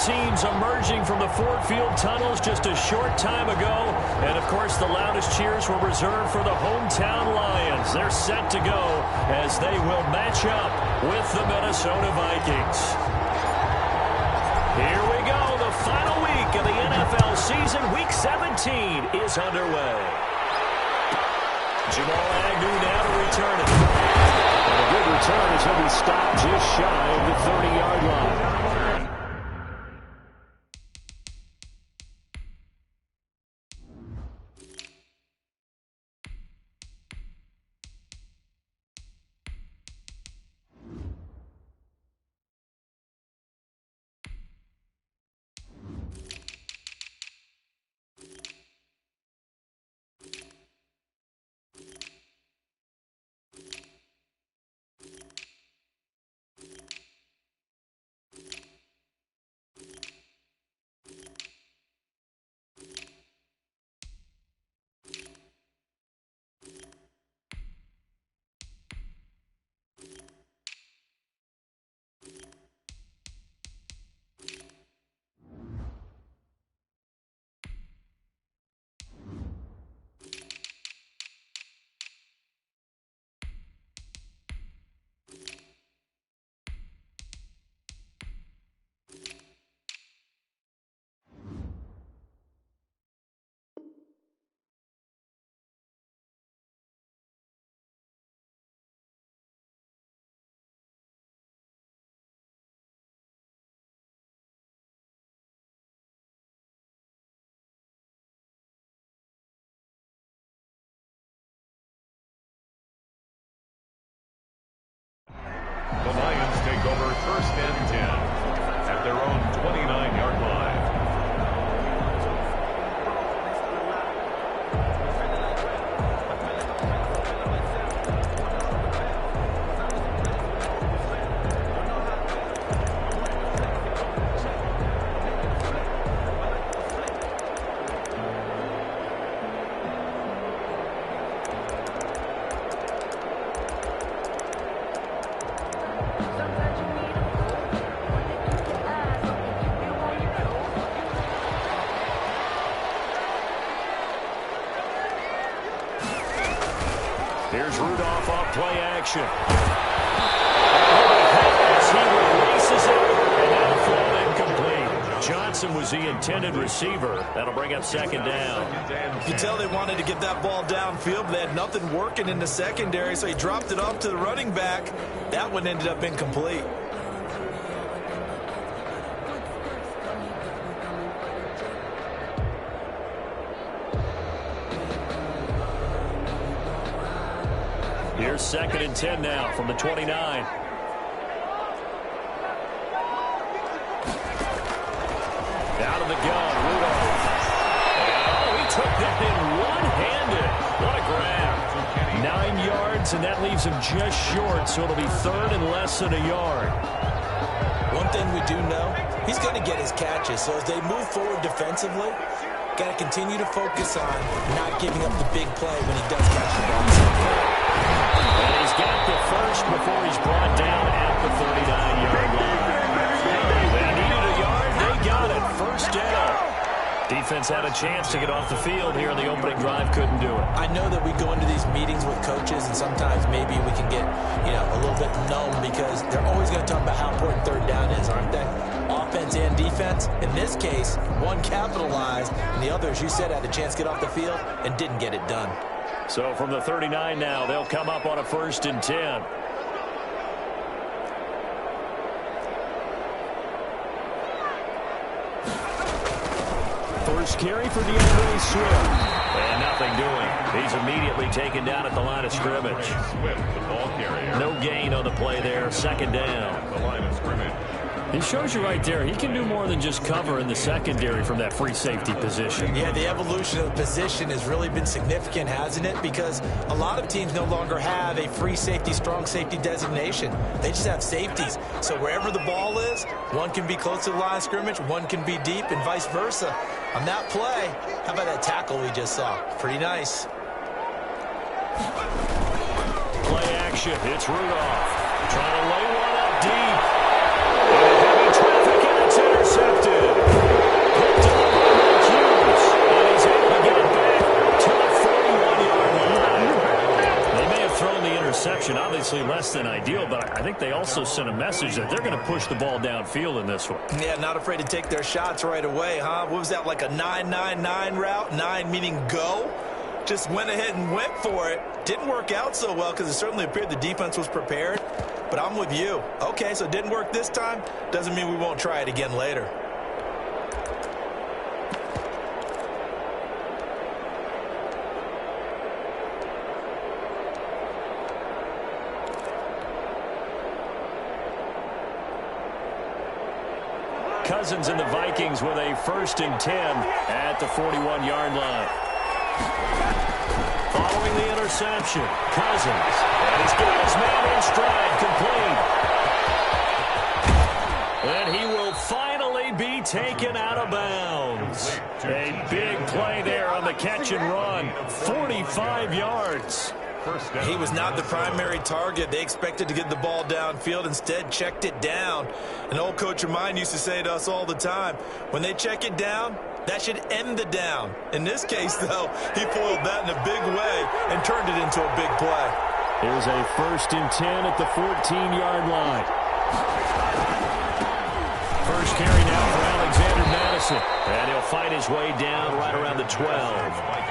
teams emerging from the Ford Field tunnels just a short time ago. And, of course, the loudest cheers were reserved for the hometown Lions. They're set to go as they will match up with the Minnesota Vikings. Here we go. The final week of the NFL season. Week 17 is underway. Jamal Agnew now to return it. And a good return as he'll be stopped just shy of the 30-yard line. The Lions take over first and 10 at their own 29-yard line. Here's Rudolph off play action. He releases it, and that'll fall incomplete. Johnson was the intended receiver. That'll bring up second down. You can tell they wanted to get that ball downfield, but they had nothing working in the secondary, so he dropped it off to the running back. That one ended up incomplete. Here's second and 10 now from the 29. Out of the gun, Rudolph. Oh, he took that in one-handed. What a grab. 9 yards, and that leaves him just short, so it'll be third and less than a yard. One thing we do know, he's going to get his catches, so as they move forward defensively, got to continue to focus on not giving up the big play when he does catch the ball. And he's got the first before he's brought down at the 39-yard line. They needed a yard. They got it. First down. Defense had a chance to get off the field here in the opening drive. Couldn't do it. I know that we go into these meetings with coaches, and sometimes maybe we can get, a little bit numb because they're always going to talk about how important third down is, aren't they? Offense and defense. In this case, one capitalized, and the other, as you said, had a chance to get off the field and didn't get it done. So from the 39 now, they'll come up on a first and 10. First carry for DeAndre Swift. And nothing doing. He's immediately taken down at the line of scrimmage. Swift, the ball carrier. No gain on the play there. Second down. At the line of scrimmage. He shows you right there, he can do more than just cover in the secondary from that free safety position. Yeah, the evolution of the position has really been significant, hasn't it? Because a lot of teams no longer have a free safety, strong safety designation. They just have safeties. So wherever the ball is, one can be close to the line of scrimmage, one can be deep, and vice versa. On that play, how about that tackle we just saw? Pretty nice. Play action. It's Rudolph. Trying to lay one up deep. And heavy traffic, and it's intercepted. obviously less than ideal, but I think they also sent a message that they're going to push the ball downfield in this one. Yeah, not afraid to take their shots right away, huh? What was that, like a 9-9-9 route? 9 meaning go? Just went ahead and went for it. Didn't work out so well because it certainly appeared the defense was prepared. But I'm with you. Okay, so it didn't work this time. Doesn't mean we won't try it again later. Cousins and the Vikings with a 1st and 10 at the 41-yard line. Following the interception, Cousins. And he's got his man in stride, complete. And he will finally be taken out of bounds. A big play there on the catch and run. 45 yards. He was not the primary target. They expected to get the ball downfield. Instead, checked it down. An old coach of mine used to say to us all the time, when they check it down, that should end the down. In this case, though, he foiled that in a big way and turned it into a big play. Here's a 1st and 10 at the 14-yard line. First carry now for Alexander Madison. And he'll find his way down right around the 12.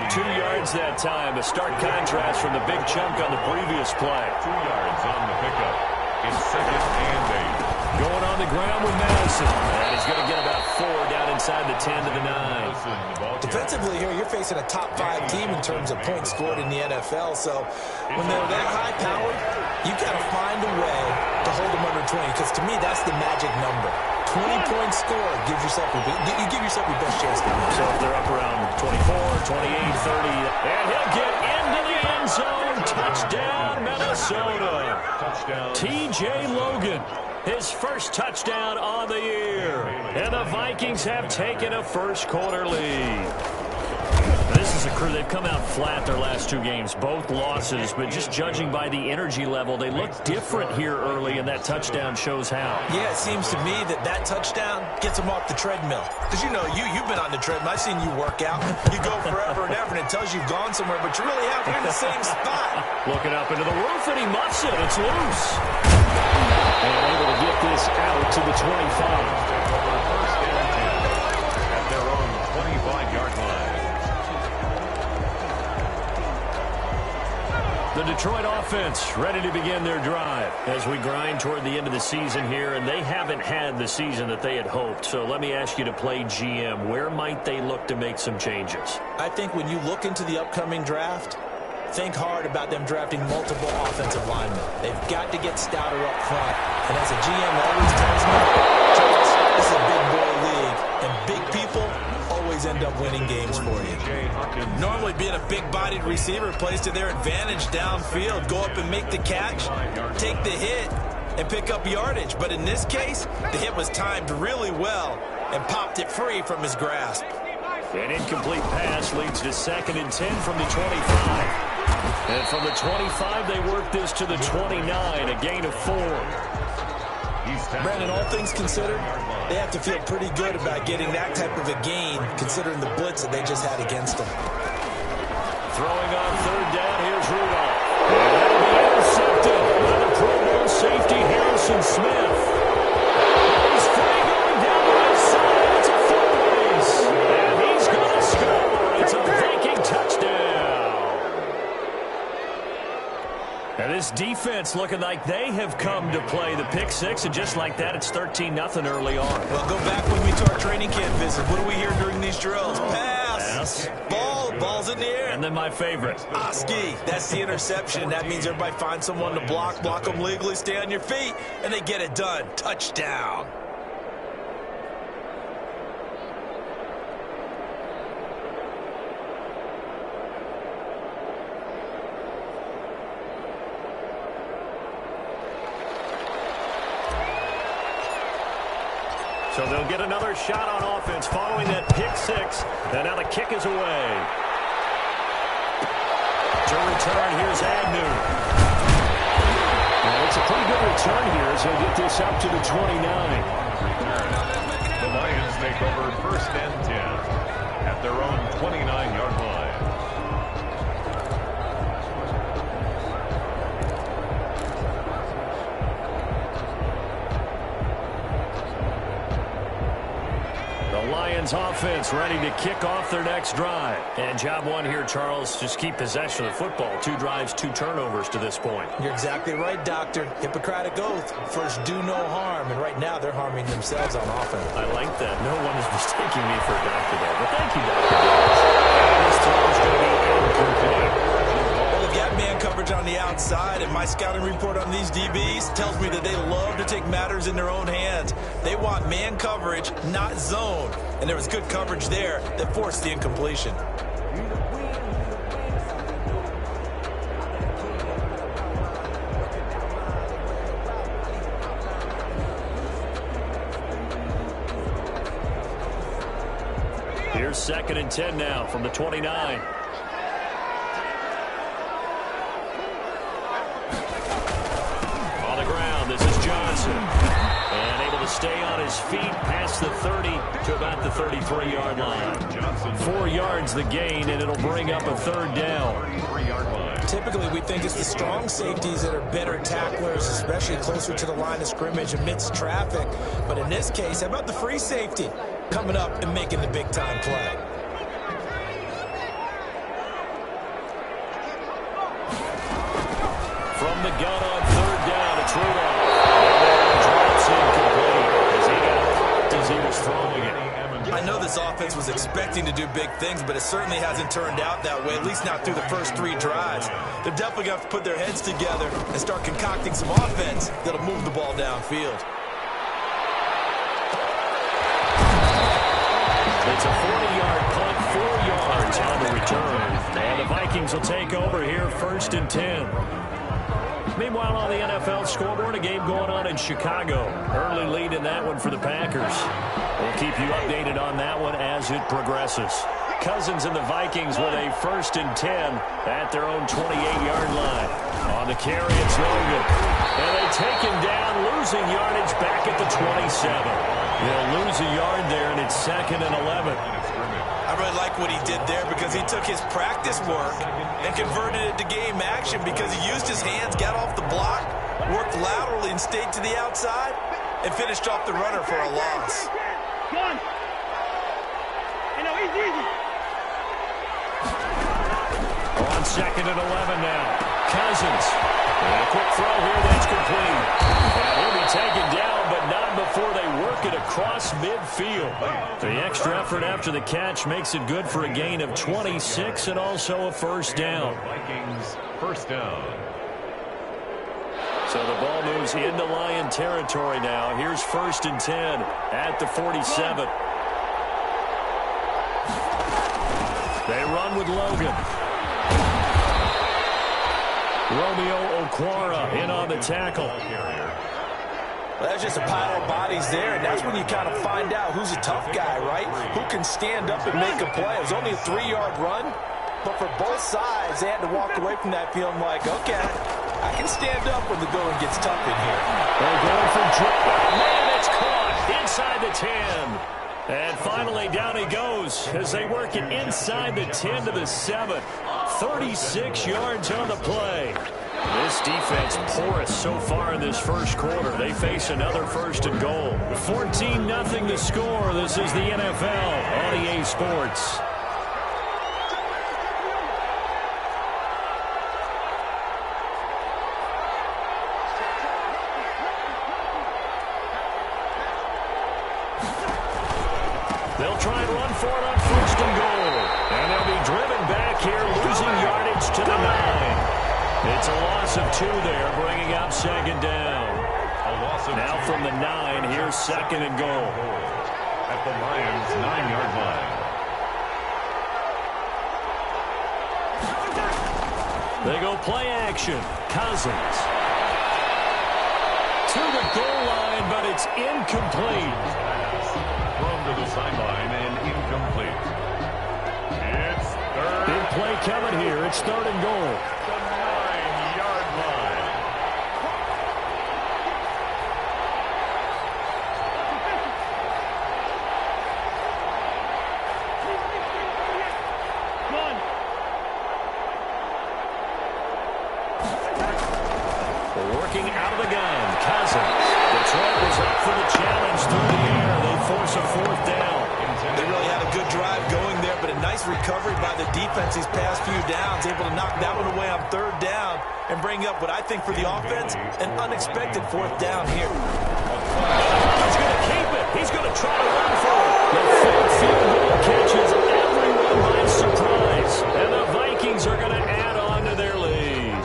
2 yards that time. A stark contrast from the big chunk on the previous play. 2 yards on the pickup. It's 2nd and 8. Going on the ground with Madison. And he's going to get about 4 down inside the 10 to the 9. Defensively here, you're facing a top 5 team in terms of points scored in the NFL. So when they're that high-powered, you've got to find a way to hold them under 20. Because to me, that's the magic number. 20-point score gives yourself you give yourself your best chance to win. So if they're up around 24, 28, 30, and he'll get into the end zone. Touchdown, Minnesota. Touchdown. T.J. Logan, his first touchdown on the year. And the Vikings have taken a first-quarter lead. This is a crew. They've come out flat their last 2 games, both losses, but just judging by the energy level, they look different here early, and that touchdown shows how. Yeah, it seems to me that touchdown gets them off the treadmill. Because, you know, you've been on the treadmill. I've seen you work out. You go forever and ever, and it tells you you've gone somewhere, but you really haven't. You're in the same spot. Looking up into the roof, and he muffs it. It's loose. And able to get this out to the 25. First and 10 at their own 25-yard line. The Detroit offense ready to begin their drive as we grind toward the end of the season here, and they haven't had the season that they had hoped. So let me ask you to play GM. Where might they look to make some changes? I think when you look into the upcoming draft, think hard about them drafting multiple offensive linemen. They've got to get stouter up front. And as a GM always tells me, Charles, this is a big boy league, and big people always end up winning games for you. Normally being a big-bodied receiver plays to their advantage downfield. Go up and make the catch, take the hit, and pick up yardage. But in this case, the hit was timed really well and popped it free from his grasp. An incomplete pass leads to 2nd and 10 from the 25. And from the 25, they work this to the 29, a gain of 4. Brandon, all things considered, they have to feel pretty good about getting that type of a gain, considering the blitz that they just had against them. Throwing on 3rd down, here's Rudolph. And that'll be intercepted by the Pro Bowl safety, Harrison Smith. He's free going down the right side. It's a full base. And he's going to score. It's a Viking touchdown. And this defense looking like they have come to play the pick 6, and just like that, it's 13-0 early on. Well, go back with me to our training camp visit. What do we hear during these drills? Pass. Ball's in the air. And then my favorite. Oski. That's the interception. That means everybody finds someone to block them legally, stay on your feet, and they get it done. Touchdown. So they'll get another shot on offense following that pick 6. And now the kick is away. To return, here's Agnew. Well, it's a pretty good return here as he'll get this up to the 29. The Lions take over 1st and 10 at their own 29-yard line. Lions offense ready to kick off their next drive. And job one here, Charles, just keep possession of the football. 2 drives, 2 turnovers to this point. You're exactly right, Doctor. Hippocratic oath. First, do no harm. And right now, they're harming themselves on offense. I like that. No one is mistaking me for a doctor there. But thank you, Dr. Davis. And this throw is going to be incomplete. Well, if you have man coverage on the outside, and my scouting report on these DBs tells me that they love to take matters in their own hands. They want man coverage, not zone. And there was good coverage there that forced the incompletion. Here's 2nd and 10 now from the 29. On the ground, this is Johnson. And able to stay on his feet past the 30 to about the 33-yard line. 4 yards the gain, and it'll bring up a 3rd down. Typically, we think it's the strong safeties that are better tacklers, especially closer to the line of scrimmage amidst traffic. But in this case, how about the free safety coming up and making the big-time play? From the gun on 3rd down, it's Rudolph. And drops incomplete as he got popped as he was throwing it. I know this offense was expecting to do big things, but it certainly hasn't turned out that way, at least not through the first 3 drives. They're definitely going to have to put their heads together and start concocting some offense that'll move the ball downfield. It's a 40-yard punt, 4 yards on the return. And the Vikings will take over here, 1st and 10. Meanwhile, on the NFL scoreboard, a game going on in Chicago. Early lead in that one for the Packers. We'll keep you updated on that one as it progresses. Cousins and the Vikings with a 1st and 10 at their own 28-yard line. On the carry, it's Logan. And they take him down, losing yardage back at the 27. They'll lose a yard there, and it's 2nd and 11. I really like what he did there because he took his practice work and converted it to game action because he used his hands, got off the block, worked laterally and stayed to the outside, and finished off the runner for a loss. On 2nd and 11 now. Cousins. And a quick throw here that's complete. And he'll be taken down, but not before they work it across midfield. The extra effort after the catch makes it good for a gain of 26 and also a 1st down. Vikings 1st down. So the ball moves into Lion territory now. Here's 1st and 10 at the 47. They run with Logan. Romeo Okwara in on the tackle. Well, that's just a pile of bodies there, and that's when you kind of find out who's a tough guy, right? Who can stand up and make a play. It was only a 3-yard run, but for both sides, they had to walk away from that feeling like, okay, I can stand up when the going gets tough in here. They're going for drop. Man, it's caught inside the 10. And finally, down he goes as they work it inside the 10 to the 7. 36 yards on the play. This defense porous so far in this 1st quarter. They face another 1st and goal. 14-0 the score. This is the NFL on EA Sports. They'll try and run for it on 1st and goal. And they'll be driven back here, losing yardage to the 9. It's a loss of 2 there, bringing up 2nd down. Now from the 9, here's 2nd and goal. At the Lions' 9-yard line. They go play action. Cousins. To the goal line, but it's incomplete. Thrown to the sideline and incomplete. It's 3rd. Big play coming here. It's 3rd and goal. The 9-yard line. Working out of the gun. Cousins. Detroit was up for the challenge through the air. They force a 4th down. recovery by the defense these past few downs, able to knock that one away on third down and bring up what I think for the offense, an unexpected fourth down here. He's going to keep it. He's going to try to run for it. The fake field goal catches everyone by surprise, and the Vikings are going to add on to their lead.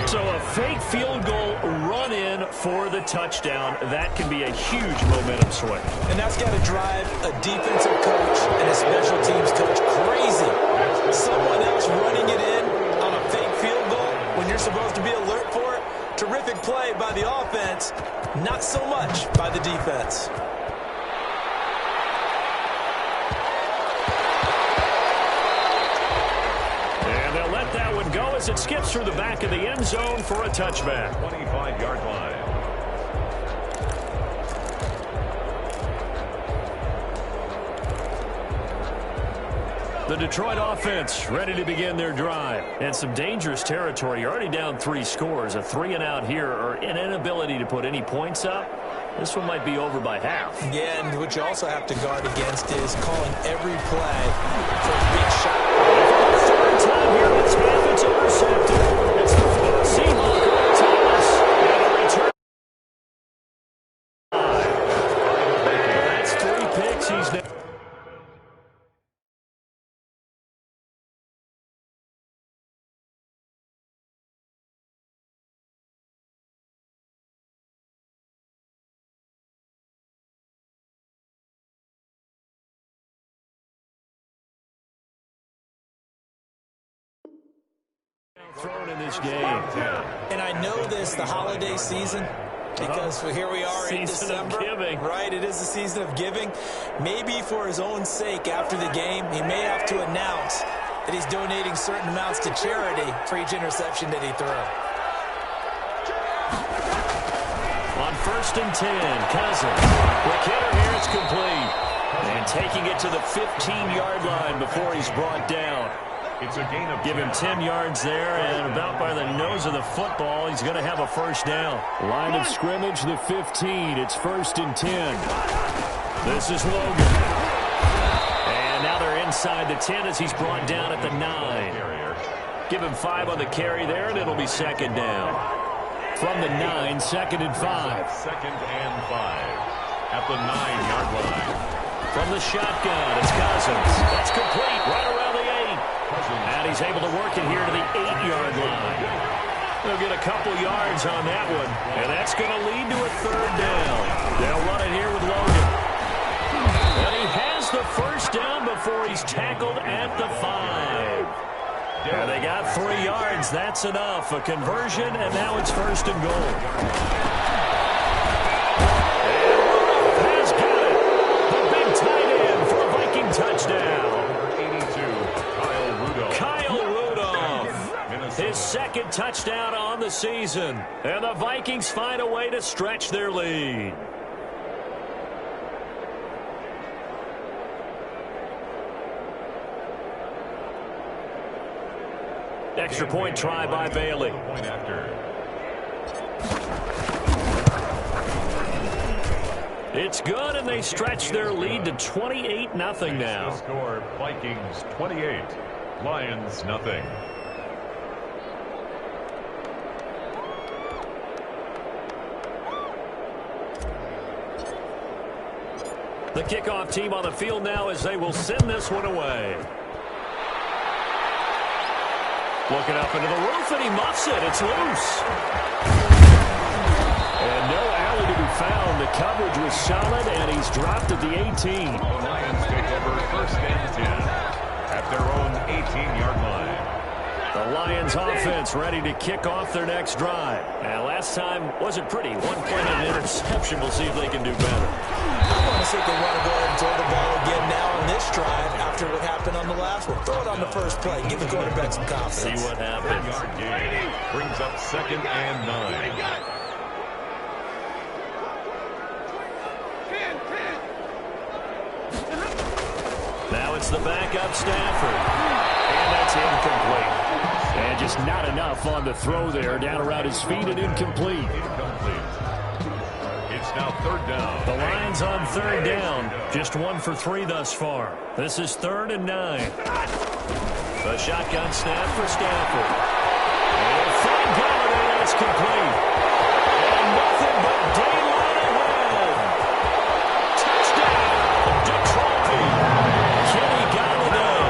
So a fake field goal run in for the touchdown. That can be a huge momentum swing. And that's got to drive a defensive coach and a special teams coach crazy. Someone else running it in on a fake field goal when you're supposed to be alert for it. Terrific play by the offense, not so much by the defense. And they'll let that one go as it skips through the back of the end zone for a touchback. 25-yard line. The Detroit offense ready to begin their drive. And some dangerous territory. You're already down 3 scores. A 3-and-out here, or an inability to put any points up. This one might be over by half. Yeah, and what you also have to guard against is calling every play for a big shot. Third time here, it's half. It's intercepted. It's the Seahawks Thomas. And a return. That's 3 picks. He's now. Thrown in this game. And I know this, the holiday season, because here we are in December. Right, it is the season of giving. Maybe for his own sake after the game, he may have to announce that he's donating certain amounts to charity for each interception that he threw. On 1st and 10, Cousins. Quick hitter here, it's complete. And taking it to the 15-yard line before he's brought down. It's a gain of Give him 10 yards there, and about by the nose of the football, he's going to have a first down. Line of scrimmage, the 15. It's 1st and 10. This is Logan. And now they're inside the 10 as he's brought down at the 9. Give him 5 on the carry there, and it'll be 2nd down. From the 9, 2nd and 5. 2nd and 5 at the 9-yard line. From the shotgun, it's Cousins. That's complete, right around the 8. And he's able to work it here to the 8-yard line. They'll get a couple yards on that one, and that's going to lead to a 3rd down. They'll run it here with Logan. And he has the first down before he's tackled at the 5. And they got 3 yards. That's enough. A conversion, and now it's 1st and goal. And has got it. The big tight end for a Viking touchdown. His 2nd touchdown on the season. And the Vikings find a way to stretch their lead. Extra point try by Bailey. Point after. It's good, and they stretch their lead to 28-0 now. The score, Vikings 28, Lions nothing. The kickoff team on the field now as they will send this one away. Looking up into the roof, and he muffs it. It's loose. And no alley to be found. The coverage was solid, and he's dropped at the 18. The Lions take over 1st and 10 at their own 18-yard line. The Lions offense ready to kick off their next drive. And last time wasn't pretty. 1 point and an interception. We'll see if they can do better. I want to see if they want to go ahead and throw the ball again now on this drive after what happened on the last one. Throw it on the first play. Give the quarterback some confidence. See what happens. 10-yard gain brings up 2nd and 9. Now it's the backup Stafford. And that's incomplete. And just not enough on the throw there. Down around his feet and incomplete. Incomplete. It's It's now third down. The Lions on third down. Just 1 for 3 thus far. This is 3rd and 9. The shotgun snap for Stafford. And Frank Galladay, that's complete. And nothing but daylight ahead. Touchdown, Detroit. Kenny Galladay,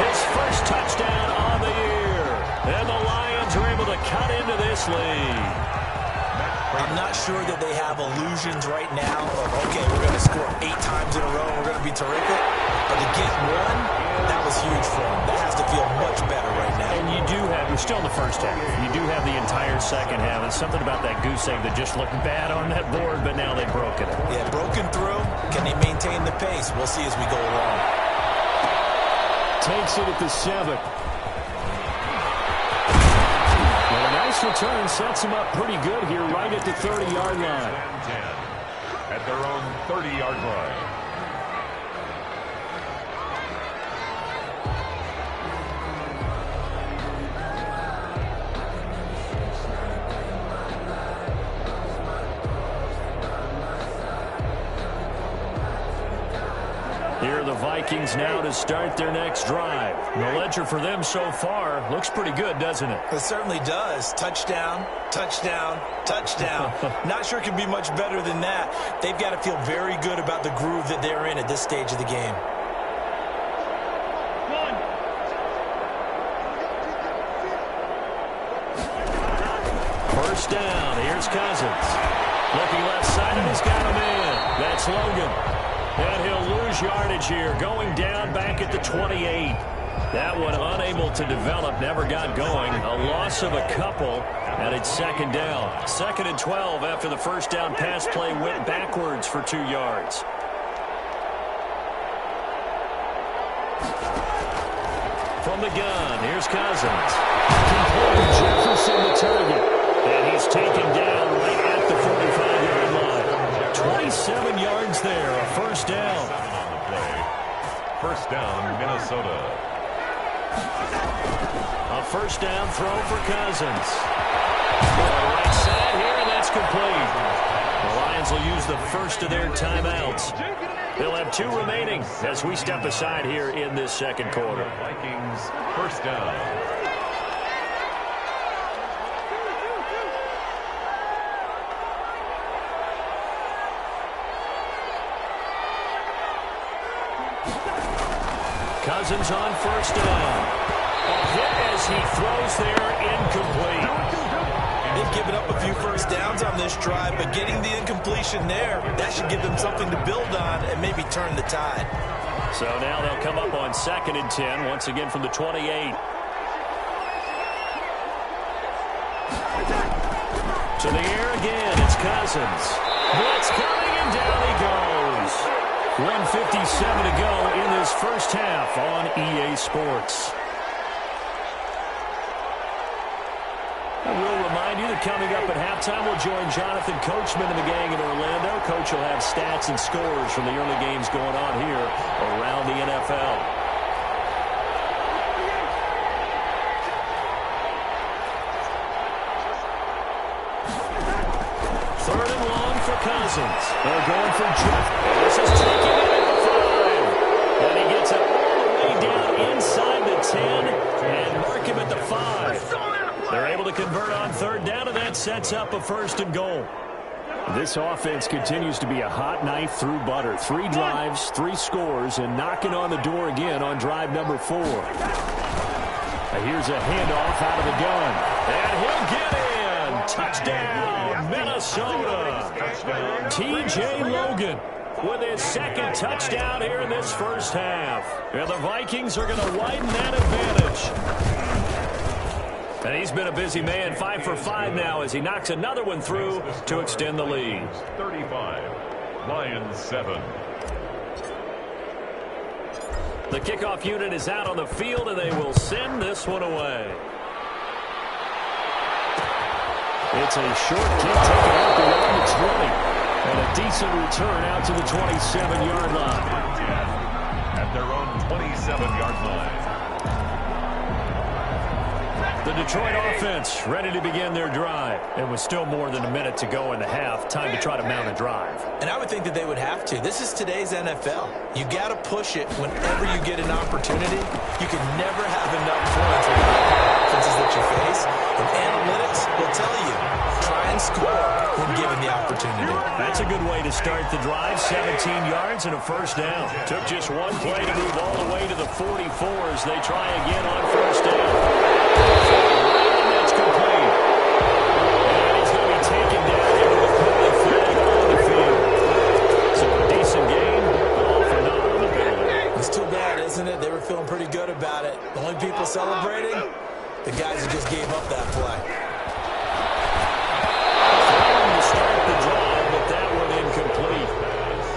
his first touchdown on the year. And the Lions are able to cut into this lead. I'm not sure that they have illusions right now of, okay, we're going to score 8 times in a row and we're going to be terrific. But to get one, that was huge for them. That has to feel much better right now. And you do have, you're still in the first half. You do have the entire second half. It's something about that goose egg that just looked bad on that board, but now they've broken it. Yeah, broken through. Can they maintain the pace? We'll see as we go along. Takes it at the 7. Nice return sets him up pretty good here right at the 30-yard line. 10 at their own 30-yard line. Here are the Vikings now to start their next drive. The ledger for them so far looks pretty good, doesn't it? It certainly does. Touchdown, touchdown, touchdown. Not sure it can be much better than that. They've got to feel very good about the groove that they're in at this stage of the game. First down. Here's Cousins. Looking left side, and he's got a man. That's Logan. And he'll lose yardage here, going down back at the 28. That one unable to develop, never got going. A loss of a couple, and it's second down. 2nd and 12 after the first down pass play went backwards for 2 yards. From the gun, here's Cousins. Complete Jefferson the target. And he's taken down right at the 45-yard line. 27 yards there, a first down. First down, Minnesota. A first down throw for Cousins. Right side here, and that's complete. The Lions will use the first of their timeouts. They'll have 2 remaining as we step aside here in this second quarter. Vikings, first down. Cousins on first down. A hit as he throws there, incomplete. They've given up a few first downs on this drive, but getting the incompletion there, that should give them something to build on and maybe turn the tide. So now they'll come up on 2nd and 10, once again from the 28. To the air again, it's Cousins. Blitz coming, and down he goes. 1:57 to go in this first half on EA Sports. I will remind you that coming up at halftime, we'll join Jonathan Coachman and the gang in Orlando. Coach will have stats and scores from the early games going on here around the NFL. Third and long for Cousins. They're going for Jeff. This is taking it at the 5. And he gets it all the way down inside the 10 and mark him at the 5. They're able to convert on third down, and that sets up a first and goal. This offense continues to be a hot knife through butter. 3 drives, 3 scores, and knocking on the door again on drive number 4. Here's a handoff out of the gun. And he'll get in. Touchdown, Minnesota. TJ Logan with his 2nd touchdown here in this first half. And the Vikings are going to widen that advantage. And he's been a busy man, 5 for 5 now as he knocks another one through to extend the lead. 35, Lions 7. The kickoff unit is out on the field, and they will send this one away. It's a short kick taken out beyond the 20. And a decent return out to the 27-yard line. At their own 27-yard line. The Detroit offense ready to begin their drive. It was still more than a minute to go in the half. Time to try to mount a drive. And I would think that they would have to. This is today's NFL. You got to push it whenever you get an opportunity. You can never have enough points with the offenses that you face. And analytics will tell you, try and score when given the opportunity. That's a good way to start the drive. 17 yards and a first down. Took just one play to move all the way to the 44s. They try again on first down. And that's complete. And he's going to be taken down into the penalty flag on the field. So a decent game, but all for naught on the penalty. It's too bad, isn't it? They were feeling pretty good about it. The only people celebrating, the guys who just gave up that play. To start the drive, but that one incomplete.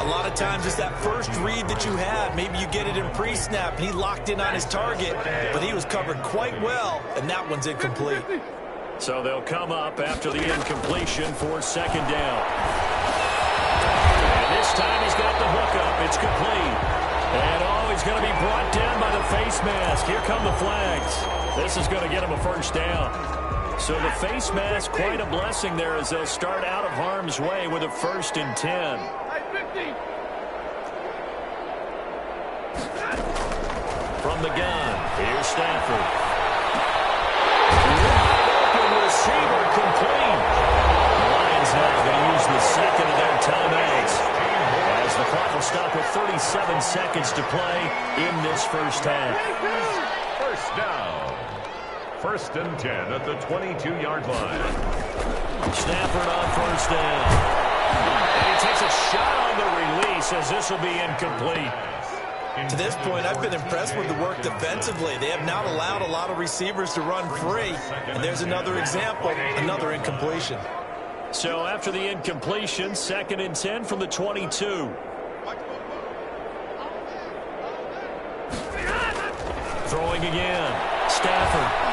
A lot of times it's that first read that you have. Maybe you get it in pre-snap, and he locked in on his target, but he was covered quite well, and that one's incomplete. So they'll come up after the incompletion for second down. And this time he's got the hook up. It's complete. And he's going to be brought down by the face mask. Here come the flags. This is going to get him a first down. So the face mask, quite a blessing there as they'll start out of harm's way with a 1st and 10. From the gun, here's Stafford. Open receiver complete. The Lions now going to use the second of their timeouts as the clock will stop with 37 seconds to play in this first half. First down. 1st and 10 at the 22-yard line. Stafford on first down. And he takes a shot on the release as this will be incomplete. To this point, I've been impressed with the work defensively. They have not allowed a lot of receivers to run free. And there's another example, another incompletion. So after the incompletion, 2nd and 10 from the 22. Throwing again. Stafford.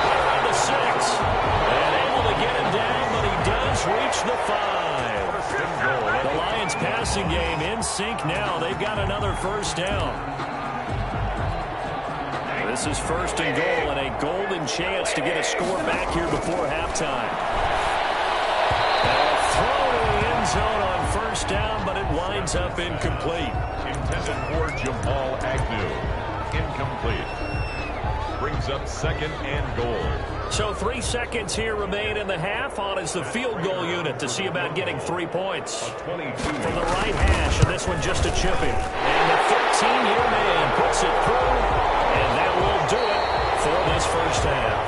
Around the 6. And able to get him down, but he does reach the 5. The Lions passing game in sync now. They've got another first down. This is 1st and goal and a golden chance to get a score back here before halftime. And a throw to the end zone on first down, but it winds up incomplete. Intended for Jamal Agnew. Incomplete. Brings up 2nd and goal. So 3 seconds here remain in the half. On is the field goal unit to see about getting 3 points. From the right hash, and this one just a chipping. And the 13-year man puts it through, and that will do it for this first half.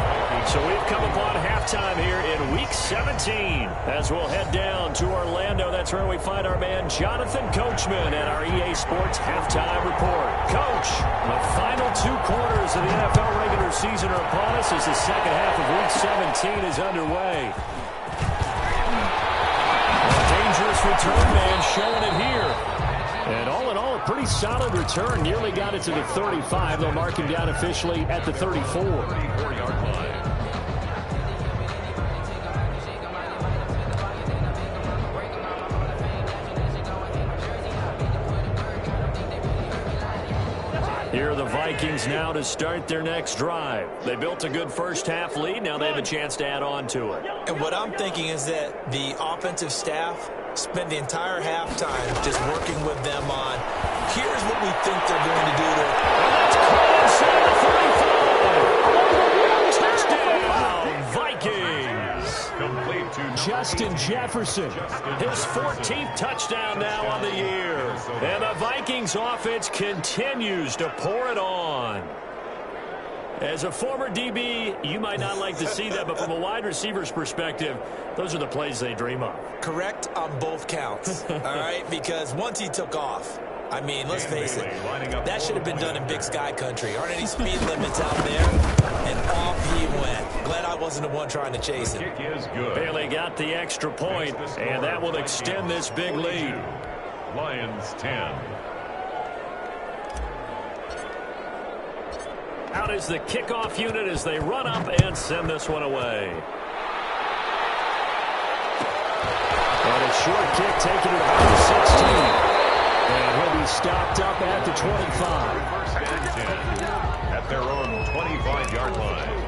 So we've come upon halftime here in Week 17 as we'll head down to Orlando. That's where we find our man Jonathan Coachman at our EA Sports Halftime Report. Coach, the final 2 quarters of the NFL regular season are upon us as the second half of Week 17 is underway. A dangerous return man showing it here. And all in all, a pretty solid return. Nearly got it to the 35. They'll mark him down officially at the 34. 34-yard line. Here are the Vikings now to start their next drive. They built a good first half lead. Now they have a chance to add on to it. And what I'm thinking is that the offensive staff spent the entire halftime just working with them on, here's what we think they're going to do to it. That's caught inside the 35. Touchdown, Vikings. Complete to Justin Jefferson, his 14th touchdown now on the year. And the Vikings offense continues to pour it on. As a former DB, you might not like to see that, but from a wide receiver's perspective, those are the plays they dream of. Correct on both counts, all right? Because once he took off, I mean, let's face it, that should have been done in Big Sky country. Aren't any speed limits out there? And off he went. Glad I wasn't the one trying to chase him. kick is good. Bailey got the extra point, and that will extend this big lead. Lions 10. Out is the kickoff unit as they run up and send this one away. And a short kick taken to about the 16. And he'll be stopped up at the 25. First and 10 at their own 25-yard line.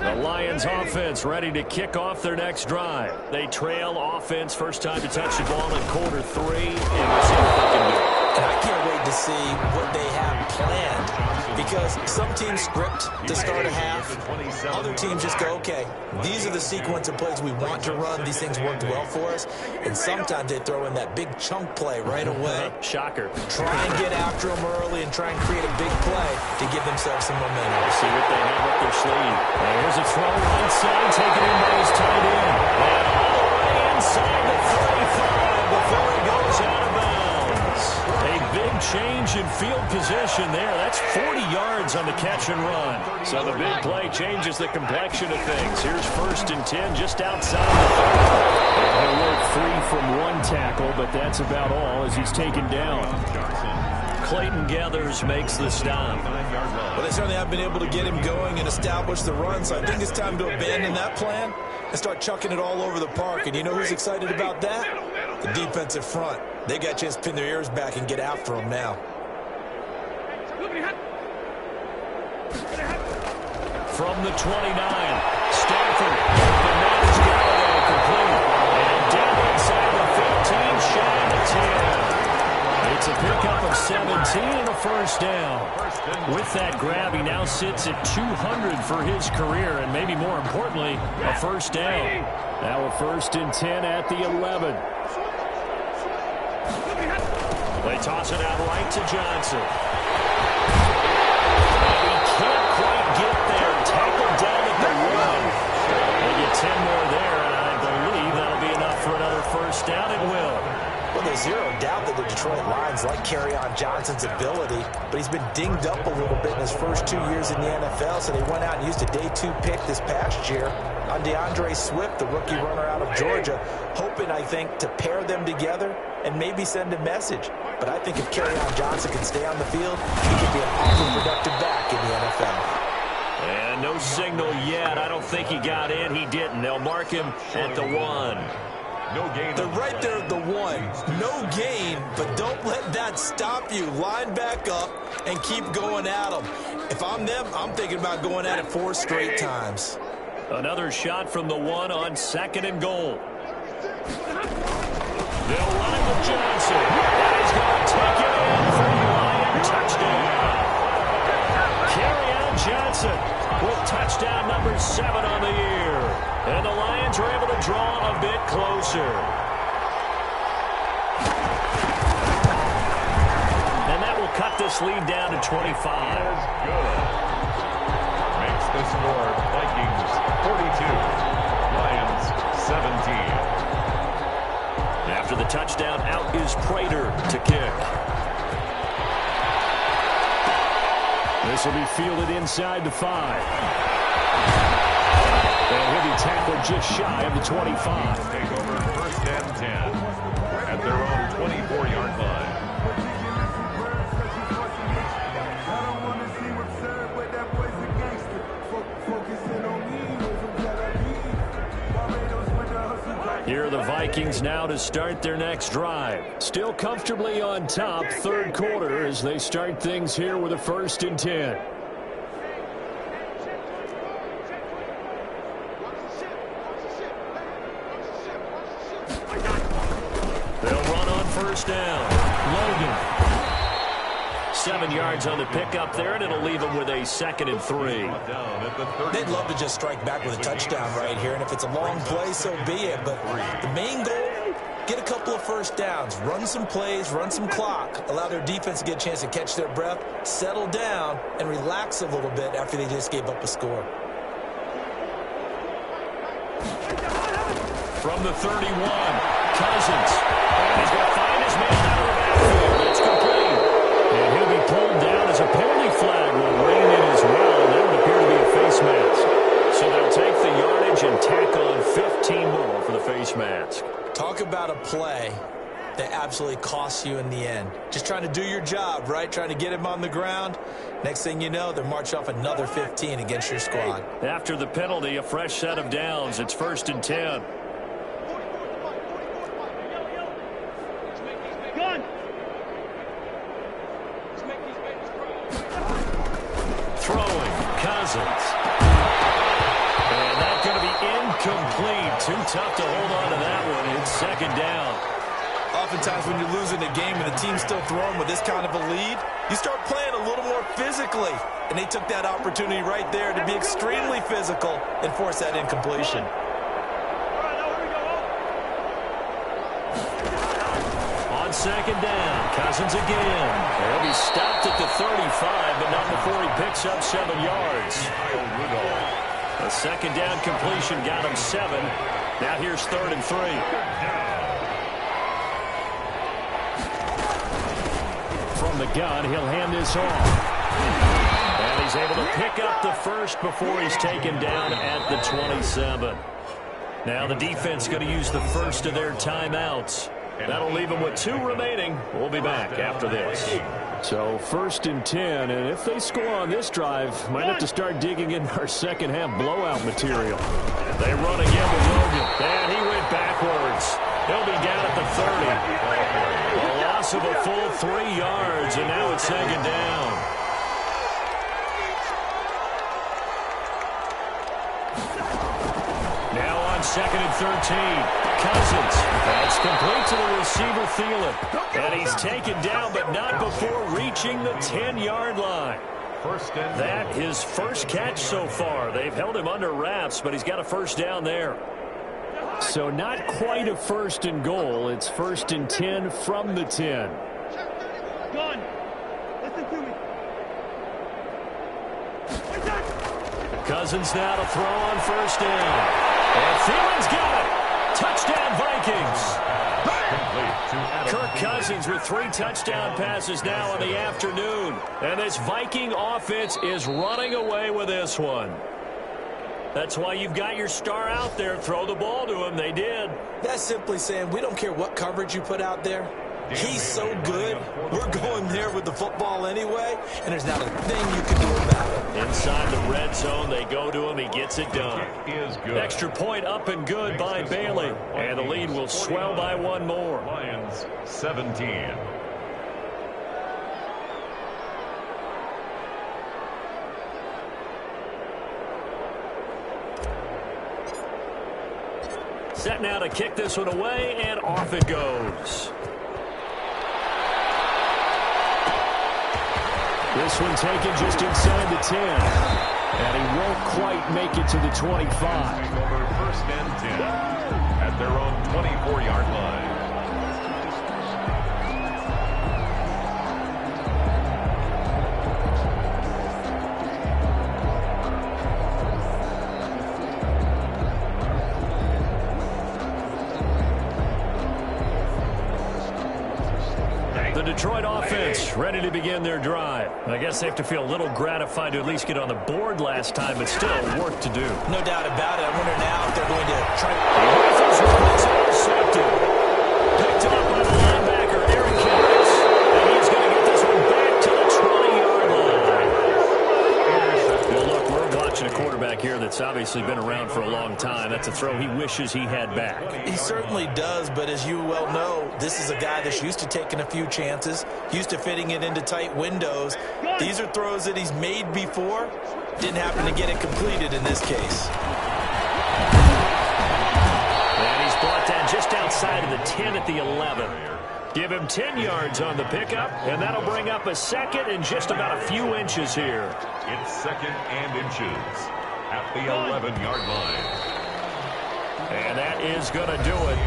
The Lions offense ready to kick off their next drive. They trail offense, first time to touch the ball in quarter 3, and we'll see what they can do. And I can't wait to see what they have planned, because some teams script to start a half. Other teams just go, okay, these are the sequence of plays we want to run. These things worked well for us. And sometimes they throw in that big chunk play right away. Shocker. Try and get after them early and try and create a big play to give themselves some momentum. We'll see what they have up their sleeve. And here's a throw right side, taken in by his tight end. And all the way inside the 35 before he goes out of bounds. A big change in field position there. That's 40 yards on the catch and run. So the big play changes the complexion of things. Here's first and 10 just outside the 30. And he'll work free from one tackle, but that's about all as he's taken down. Clayton Gathers makes the stop. Well, they certainly have been able to get him going and establish the run, so I think it's time to abandon that plan and start chucking it all over the park. And you know who's excited about that? The defensive front. They got a chance to pin their ears back and get after him now. From the 29, Stafford. The man is Galloway complete. And down inside the 15, shy of 10. It's a pickup of 17 and a first down. With that grab, he now sits at 200 for his career, and maybe more importantly, a first down. Now a first and 10 at the 11. They toss it out right to Johnson. And he can't quite get there. Tackled down at the 1. They get 10 more there, and I believe that'll be enough for another first down. It will. Well, there's zero doubt that the Detroit Lions like Kerryon Johnson's ability, but he's been dinged up a little bit in his first 2 years in the NFL, so they went out and used a day 2 pick this past year on DeAndre Swift, the rookie runner out of Georgia, hoping, I think, to pair them together and maybe send a message. But I think if Kerryon Johnson can stay on the field, he could be an awfully productive back in the NFL. And no signal yet. I don't think he got in. He didn't. They'll mark him at the 1. No gain. They're right there at the 1. No gain, but don't let that stop you. Line back up and keep going at them. If I'm them, I'm thinking about going at it 4 straight times. Another shot from the 1 on 2nd and goal. They'll run it with Johnson. And he's going to take it in for the Lion touchdown. Kerryon Johnson with touchdown number 7 on the year. And the Lions are able to draw a bit closer. And that will cut this lead down to 25. Good. Makes the score Vikings 42, Lions 17. After the touchdown, out is Prater to kick. This will be fielded inside the 5. And he'll be tackled just shy of the 25. Take over first and 10 at their own 24-yard line. Here are the Vikings now to start their next drive. Still comfortably on top, 3rd quarter, as they start things here with a 1st and 10. They'll run on 1st down. Logan. 7 yards on the pickup there, and it'll leave them with a 2nd and 3. They'd love to just strike back with a touchdown right here, and if it's a long play, so be it. But the main goal, get a couple of 1st downs, run some plays, run some clock, allow their defense to get a chance to catch their breath, settle down, and relax a little bit after they just gave up a score. From the 31, Cousins. And he's going to find his man out of the backfield. It's complete. And he'll be pulled down as a penalty flag will ring in as well. And that would appear to be a face mask. So they'll take the yardage and tack on 15 more for the face mask. Talk about a play that absolutely costs you in the end. Just trying to do your job, right? Trying to get him on the ground. Next thing you know, they're marching off another 15 against your squad. After the penalty, a fresh set of downs. It's 1st and 10. Throwing, Cousins. And that's going to be incomplete. Too tough to hold on to that one. It's 2nd down. Oftentimes when you're losing a game and the team's still throwing with this kind of a lead, you start playing a little more physically. And they took that opportunity right there to be extremely physical and force that incompletion. On 2nd down, Cousins again. He'll be stopped at the 35, but not before he picks up 7 yards. A 2nd down completion got him 7. Now here's 3rd and 3. From the gun, he'll hand this off. And he's able to pick up the first before he's taken down at the 27. Now the defense going to use the first of their timeouts. That'll leave them with 2 remaining. We'll be back after this. So 1st and 10, and if they score on this drive, might have to start digging in our second half blowout material. They run again with Logan, and he went backwards. He'll be down at the 30. A loss of a full 3 yards, and now it's 2nd down. Now on 2nd and 13. Cousins. That's complete to the receiver, Thielen. And he's taken down, but not before reaching the 10-yard line. That his first catch so far. They've held him under wraps, but he's got a 1st down there. So not quite a 1st and goal. It's 1st and 10 from the 10. Gun. Listen to me. Cousins now to throw on 1st down. And Thielen's got it. Touchdown, Vikings. Kirk Cousins with 3 touchdown passes now in the afternoon. And this Viking offense is running away with this one. That's why you've got your star out there. Throw the ball to him. They did. That's simply saying we don't care what coverage you put out there. He's so good, we're going there with the football anyway, and there's not a thing you can do about it. Inside the red zone, they go to him. He gets it done. Extra point up and good by Bailey. And the lead will swell by 1 more. Lions 17. Set now to kick this one away, and off it goes. This one taken just inside the 10. And he won't quite make it to the 25. Over 1st and 10 at their own 24-yard line. The Detroit offense ready to begin their drive. I guess they have to feel a little gratified to at least get on the board last time, but still work to do. No doubt about it. I wonder now if they're going to try. Intercepted. Picked up by the linebacker, Aaron Kendricks. And he's going to get this one back to the 20-yard line. Well, look, we're watching a quarterback here that's obviously been around for a long time. That's a throw he wishes he had back. He certainly does, but as you well know, this is a guy that's used to taking a few chances, used to fitting it into tight windows. These are throws that he's made before. Didn't happen to get it completed in this case. And he's brought down just outside of the 10 at the 11. Give him 10 yards on the pickup, and that'll bring up a 2nd and just about a few inches here. It's 2nd and inches at the 11-yard line. And that is going to do it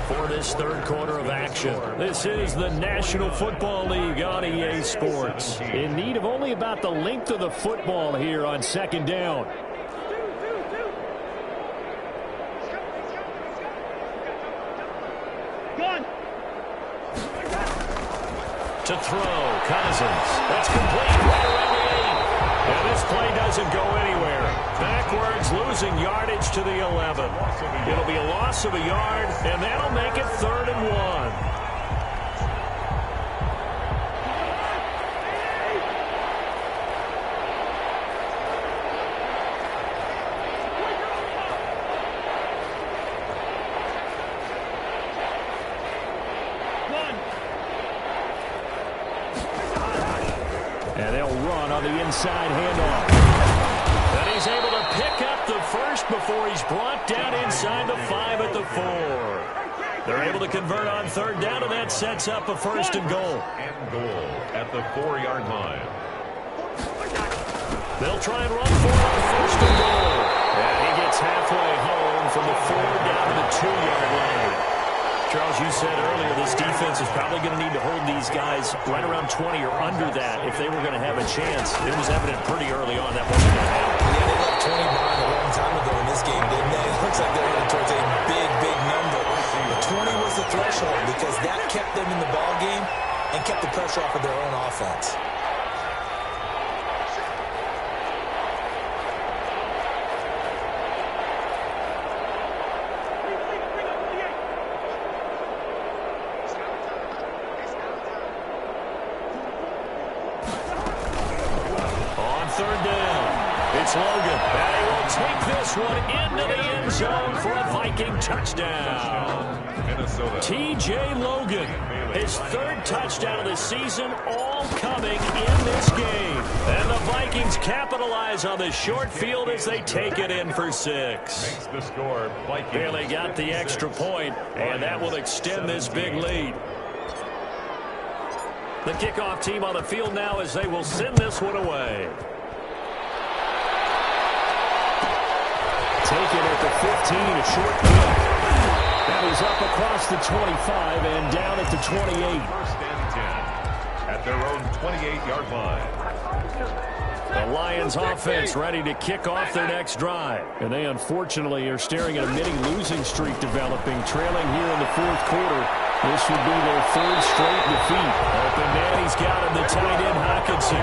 for this 3rd quarter of action. This is the National Football League on EA Sports. In need of only about the length of the football here on 2nd down. To throw, Cousins. That's complete right around the 8. And this play doesn't go anywhere. Backwards, losing yardage to the 11. It'll be a loss of a yard, and that'll make it 3rd and 1. run on the inside handoff. And he's able to pick up the first before he's brought down inside the 5 at the 4. They're able to convert on third down, and that sets up a first and goal. And goal at the 4-yard line. They'll try and run for it on first and goal. And he gets halfway home from the 4 down to the 2-yard line. Charles, you said earlier this defense is probably going to need to hold these guys right around 20 or under that if they were going to have a chance. It was evident pretty early on that wasn't going to happen. Yeah, they left 20 behind a long time ago in this game, didn't they? It looks like they're headed towards a big, big number. But 20 was the threshold because that kept them in the ball game and kept the pressure off of their own offense. Third down. It's Logan. And he will take this one into the end zone for a Viking touchdown. Minnesota. T.J. Logan, his third touchdown of the season, all coming in this game. And the Vikings capitalize on the short field as they take it in for 6. Makes the score. Vikings. Bailey got the extra point, and that will extend this big lead. The kickoff team on the field now as they will send this one away. Taken at the 15, a short kick. And he's up across the 25 and down at the 28. First and 10 at their own 28-yard line. The Lions offense ready to kick off their next drive. And they unfortunately are staring at a mini losing streak developing, trailing here in the fourth quarter. This would be their third straight defeat. Open man, he's got him, the tight end, Hockenson.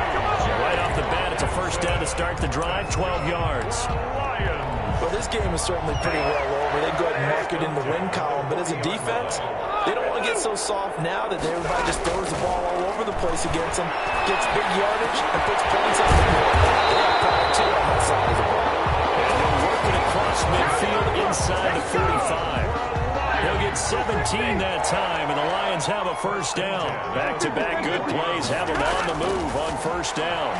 Right off the bat, it's a first down to start the drive, 12 yards. Well, this game is certainly pretty well over. They go ahead and mark it in the win column. But as a defense, they don't want to get so soft now that everybody just throws the ball all over the place against them, gets big yardage, and puts points on the board. They have pride, too, on that side of the ball. And they're working across midfield inside the 45. They'll get 17 that time, and the Lions have a first down. Back-to-back good plays have them on the move on first down.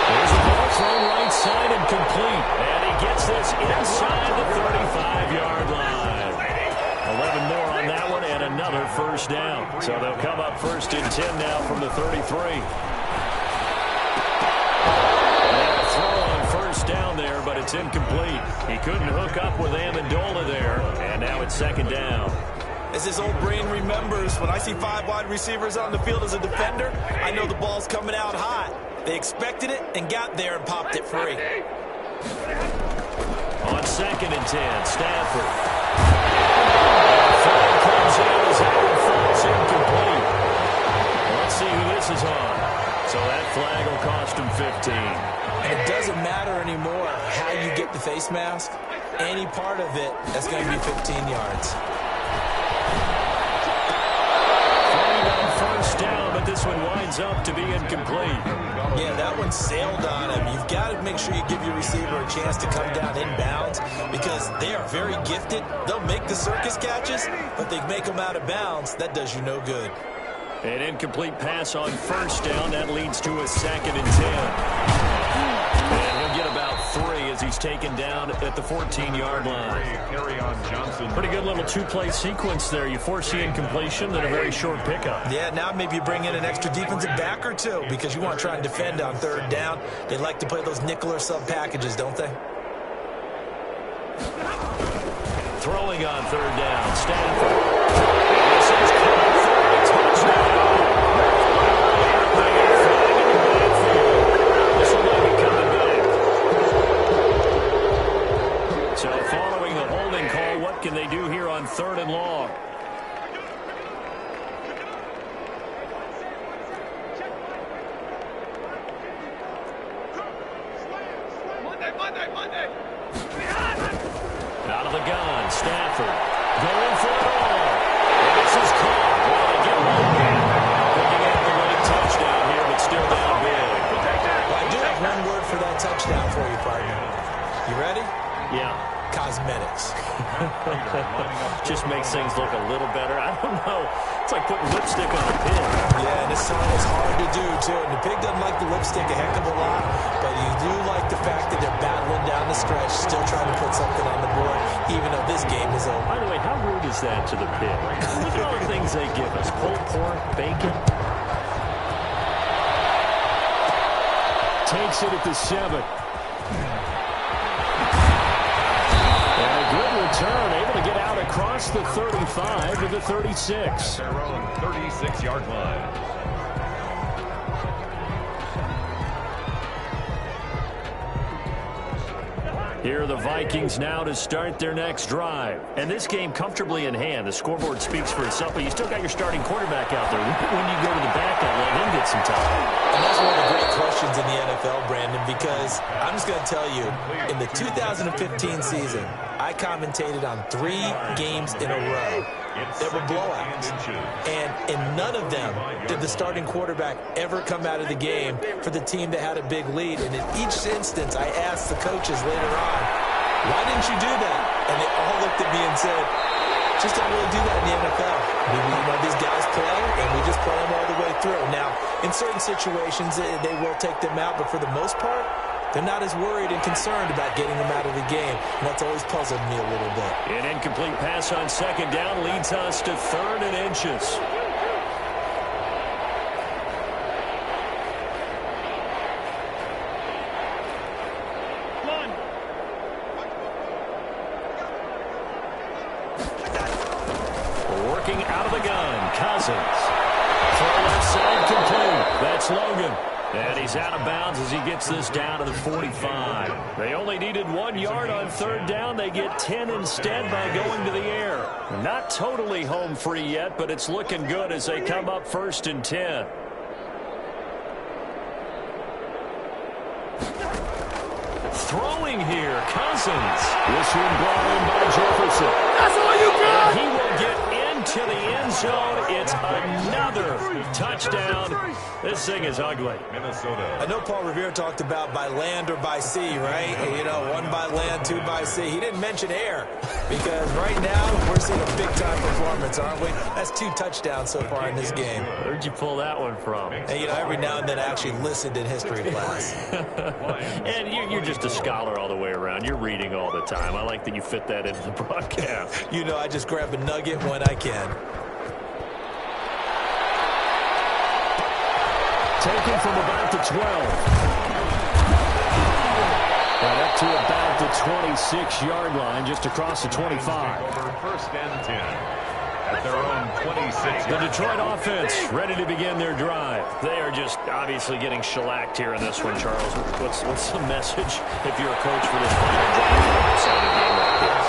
There's a ball thrown right side and complete. And he gets this inside the 35-yard line. 11 more on that one and another first down. So they'll come up first and 10 now from the 33. Down there, but it's incomplete. He couldn't hook up with Amendola there, and now it's second down. As his old brain remembers, when I see 5 wide receivers on the field as a defender, I know the ball's coming out hot. They expected it and got there and popped it free. On second and 10, Stafford. Flag comes in as that one falls incomplete. Let's see who this is on. So that flag will cost him 15. It doesn't matter anymore how you get the face mask. Any part of it, that's going to be 15 yards. Throwing on first down, but this one winds up to be incomplete. Yeah, that one sailed on him. You've got to make sure you give your receiver a chance to come down inbounds because they are very gifted. They'll make the circus catches, but they make them out of bounds. That does you no good. An incomplete pass on first down. That leads to a second and 10. And he'll get about 3 as he's taken down at the 14-yard line. Pretty good little 2-play sequence there. You force the incompletion, then a very short pickup. Yeah, now maybe you bring in an extra defensive back or two because you want to try and defend on third down. They like to play those nickel or sub packages, don't they? Throwing on third down, Stafford. This is caught for a touchdown. So following the holding call, what can they do here on third and long? Monday. Out of the gun, Stafford going for it all. And this is caught. Well, they get Logan. Looking at the late touchdown here, but still down big. Well, I do have one word for that touchdown for you, partner. You ready? Yeah. Cosmetics. Just makes things look a little better. I don't know It's like putting lipstick on a pig. Yeah, and this song is hard to do, too. And the pig doesn't like the lipstick a heck of a lot, but you do like the fact that they're battling down the stretch, still trying to put something on the board, even though this game is over. By the way, how rude is that to the pig? Look at all the things they give us. Pulled pork, bacon. Takes it at the 7. And a good return, able to get out across the 35 to the 36. Their own 36-yard line. Here are the Vikings now to start their next drive. And this game comfortably in hand. The scoreboard speaks for itself, but you still got your starting quarterback out there. When you go to the backup, let him get some time. And that's one of the great questions in the NFL, Brandon, because I'm just going to tell you, in the 2015 season, I commentated on 3 games in a row that were blowouts. And in none of them did the starting quarterback ever come out of the game for the team that had a big lead. And in each instance, I asked the coaches later on, why didn't you do that? And they all looked at me and said, just don't really do that in the NFL. These guys play, and we just play them all the way through. Now, in certain situations, they will take them out, but for the most part, they're not as worried and concerned about getting them out of the game. And that's always puzzled me a little bit. An incomplete pass on second down leads us to 3rd and inches. Working out of the gun, Cousins. Throw left side complete. That's Logan. And he's out of bounds as he gets this down to the 45. They only needed 1 yard on 3rd down. They get 10 instead by going to the air. Not totally home free yet, but it's looking good as they come up 1st and 10. Throwing here, Cousins. This one brought in by Jefferson. That's all you got! And he will get into the end zone. It's another touchdown. This thing is ugly. Minnesota. I know Paul Revere talked about by land or by sea, right? You know, 1 by land, 2 by sea. He didn't mention air because right now we're seeing a big-time performance, aren't we? That's 2 touchdowns so far in this game. Where'd you pull that one from? And, you know, every now and then I actually listened in history class. And you're just a scholar all the way around. You're reading all the time. I like that you fit that into the broadcast. You know, I just grab a nugget when I can. Taken from about the 12. And up to about the 26-yard line, just across the 25. Over 1st and 10 at their own 26. The Detroit offense ready to begin their drive. They are just obviously getting shellacked here in this one, Charles. What's the message if you're a coach for this final drive outside a game like this?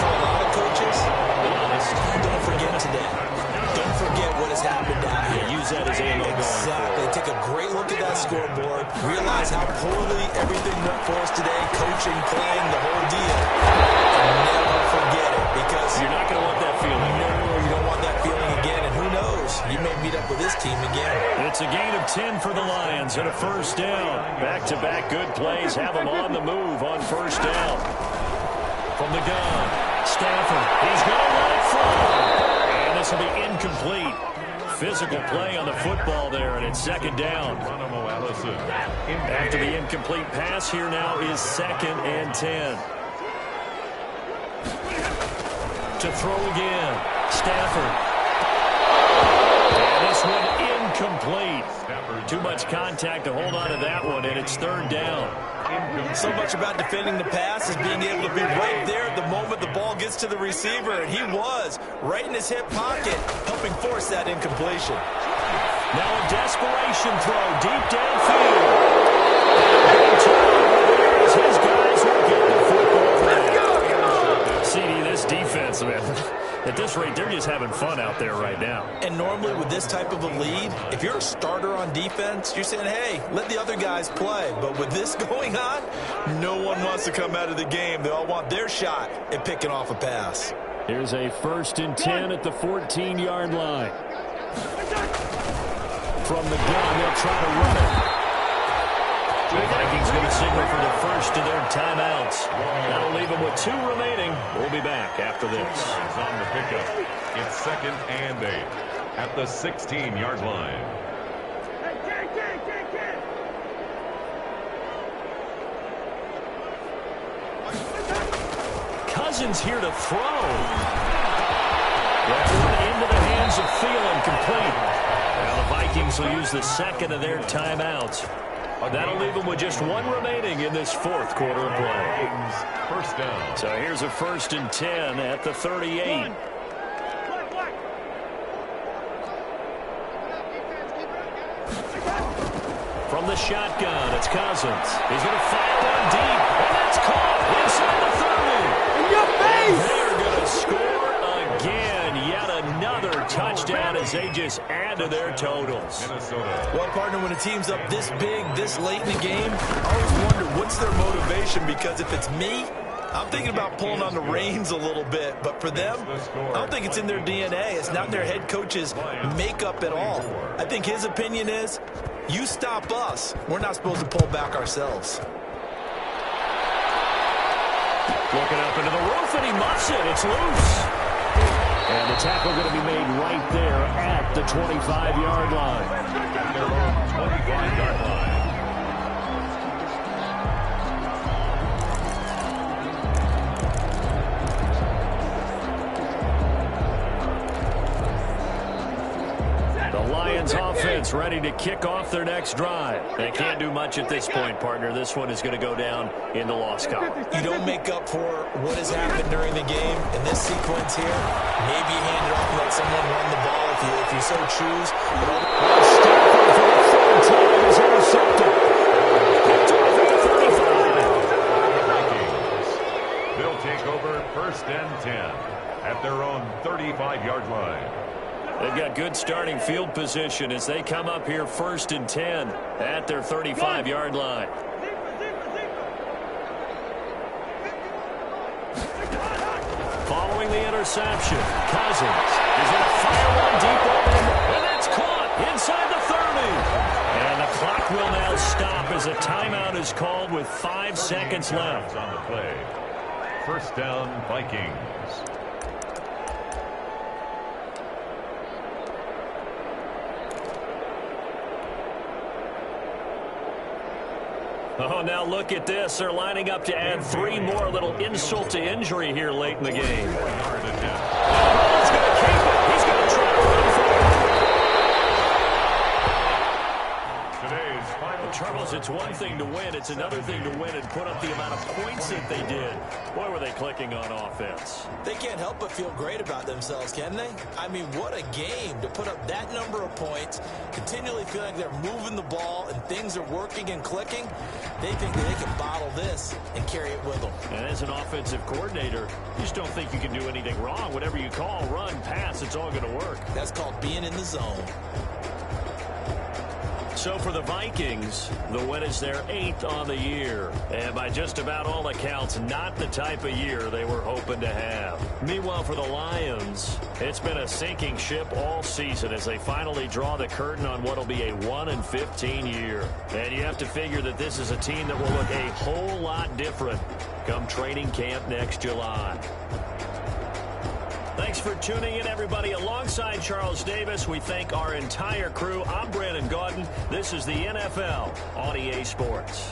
For a lot of coaches, don't forget today. Don't forget what has happened down here. Use that as ammo going Exactly. Take a great look at that scoreboard. Realize how poorly everything went for us today. Coaching, playing, the whole deal. And never forget it because You're not going to want that feeling. no, you don't want that feeling again. And who knows? You may meet up with this team again. It's a gain of 10 for the Lions and a 1st down. Back-to-back good plays have them on the move on 1st down. From the gun, Stafford. He's going to let it fly. And this will be incomplete. Physical play on the football there, and it's 2nd down. After the incomplete pass, here now is 2nd and 10. To throw again, Stafford. And this one incomplete. Too much contact to hold on to that one, and it's 3rd down. So much about defending the pass is being able to be right there at the moment the ball gets to the receiver, and he was right in his hip pocket, helping force that incompletion. Now a desperation throw deep downfield. And a turnover there as his guys will get the football back. CD, this defense, man, at this rate, they're just having fun out there right now. And normally with this type of a lead, if you're a starter on defense, you're saying, hey, let the other guys play. But with this going on, no one wants to come out of the game. They all want their shot at picking off a pass. Here's a 1st and 10 at the 14-yard line. From the gun, they'll try to run it. The Vikings going to signal for the first of their timeouts. That'll leave them with 2 remaining. We'll be back after this. On the pickup. It's 2nd and 8. at the 16-yard line. Cousins here to throw. That one into the hands of Thielen, complete. Now the Vikings will use the second of their timeouts. That'll leave them with just one remaining in this fourth quarter of play. First down. So here's a 1st and 10 at the 38. From the shotgun, it's Cousins. He's going to fire one deep, and that's caught inside the 30. In your face! They're going to score again. Yet another touchdown as they just add to their totals. Well, partner, when a team's up this big, this late in the game, I always wonder what's their motivation, because if it's me, I'm thinking about pulling on the reins a little bit. But for them, I don't think it's in their DNA. It's not in their head coach's makeup at all. I think his opinion is, you stop us, we're not supposed to pull back ourselves. Looking up into the roof, and he muffs it. It's loose. And the tackle going to be made right there at the 25-yard line. At their own 25-yard line. Lions offense ready to kick off their next drive. They can't do much at this point, partner. This one is going to go down in the loss column. You don't make up for what has happened during the game in this sequence here. Maybe you hand it off and let someone run the ball if you so choose. But Stafford for the third time is intercepted. Picked off at the 35. They'll take over 1st and 10 at their own 35-yard line. They've got good starting field position as they come up here 1st and 10 at their 35-yard line. Following the interception, Cousins is going to fire one deep open, and that's caught inside the 30. And the clock will now stop as a timeout is called with 5 seconds left on the play. 1st down, Vikings. Oh, now look at this. They're lining up to add 3 more. Little insult to injury here late in the game. He's going to keep it. He's going to try to run for it. Today's final. The trouble is, it's one thing to win. It's another thing to win and put up the amount of points that they did. Boy, were they clicking on offense. they can't help but feel great about themselves, can they? I mean, what a game to put up that number of points, continually feeling they're moving the ball and things are working and clicking. They think that they can bottle this and carry it with them. And as an offensive coordinator, you just don't think you can do anything wrong. Whatever you call, run, pass, it's all going to work. That's called being in the zone. So for the Vikings, the win is their 8th on the year. And by just about all accounts, not the type of year they were hoping to have. Meanwhile, for the Lions, it's been a sinking ship all season as they finally draw the curtain on what will be a 1-15 year. And you have to figure that this is a team that will look a whole lot different come training camp next July. Thanks for tuning in, everybody. Alongside Charles Davis, we thank our entire crew. I'm Brandon Gaudin. This is the NFL on EA Sports.